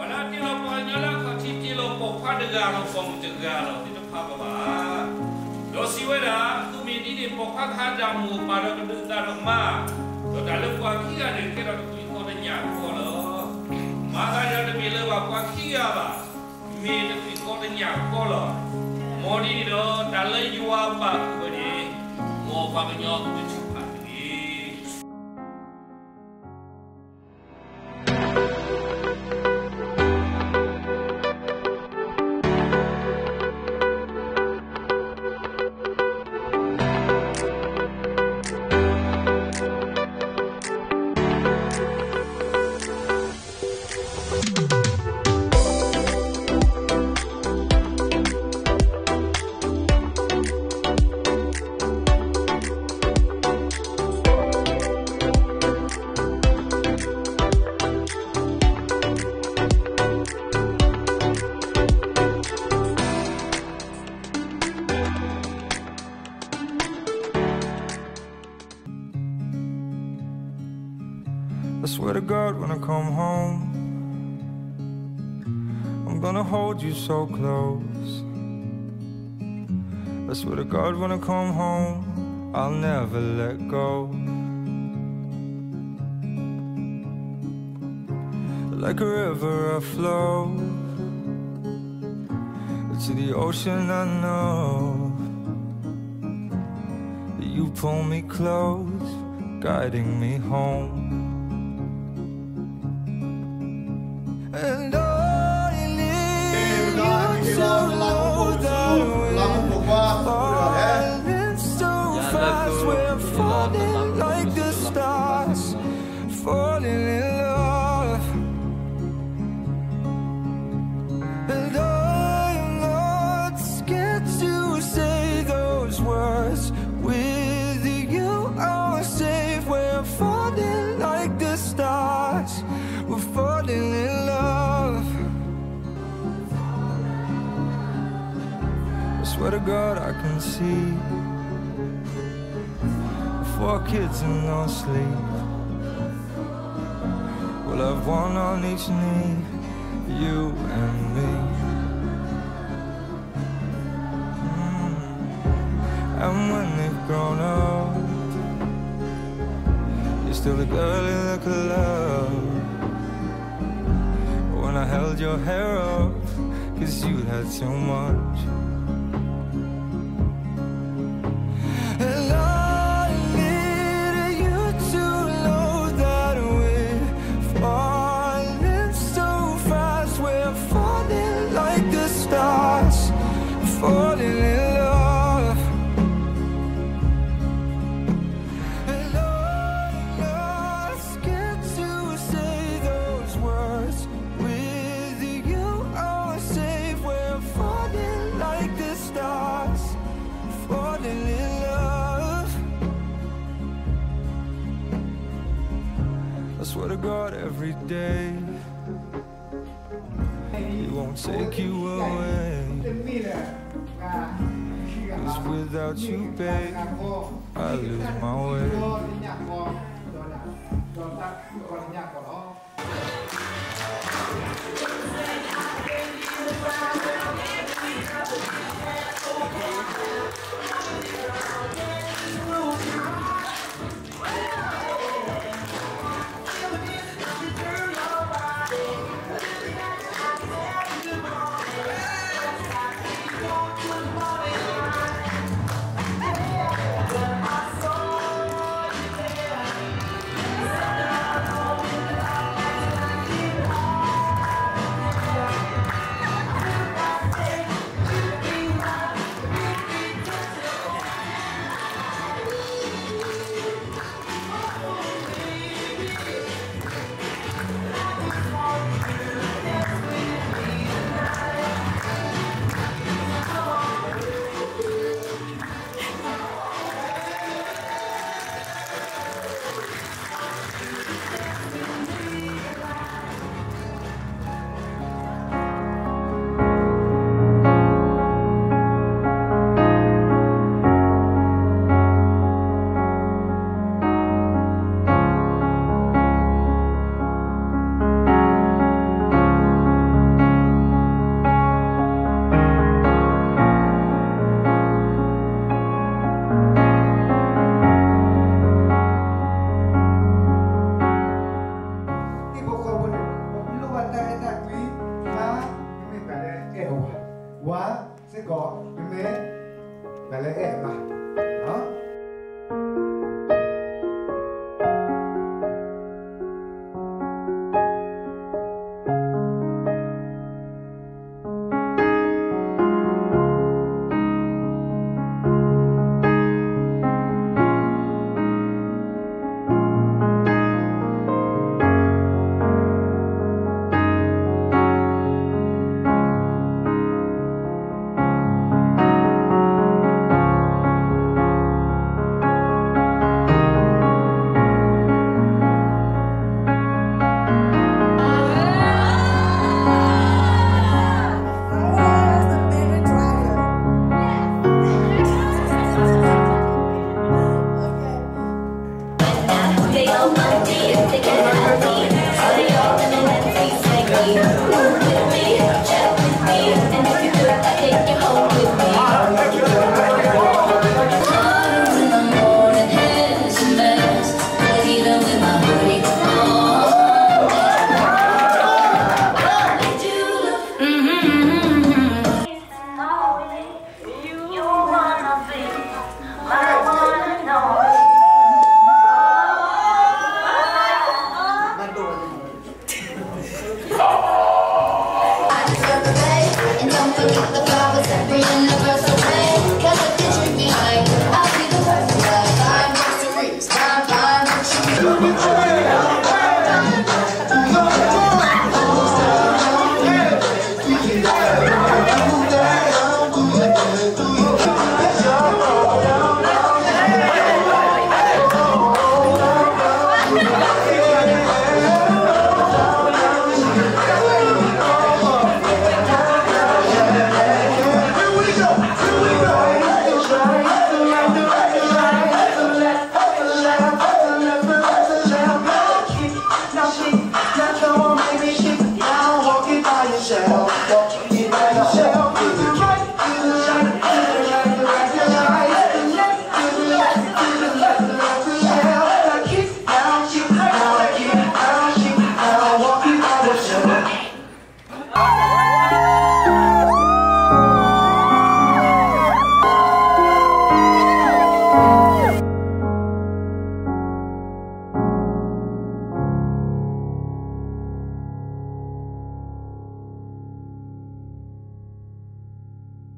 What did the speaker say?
Walau di lopok nyola kau cici lopok pada galau pom tegalau di depan bawah. Dosi weda tu medi di pokok hadamu pada kedua rumah. Dalam kuaki ada kira tu ikut nyak kolo. Maka ada bila kuaki apa? Medi tu ikut nyak kolo. Modi do dalam jual apa beri. Mau pamenya tu cepat ni. I swear to God when I come home, I'm gonna hold you so close. I swear to God when I come home, I'll never let go. Like a river I flow to the ocean. I know that you pull me close, guiding me home. And I need you to know that we're falling so fast. We're falling like the stars, falling in love. And I'm not scared to say those words. With you I'm safe. We're falling like the stars. We're falling in love. I swear to God I can see 4 kids and no sleep. We'll have one on each knee, you and me. And when they've grown up, you're still the girl you look love. When I held your hair up, 'cause you had too much. And I need you to know that we're falling so fast. We're falling like the stars, falling in love. And I'm not scared to say those words. With you I'm safe. We're falling like the stars, falling in love. I swear to God every day He won't take you away. 'Cause without you, babe, I lose my way.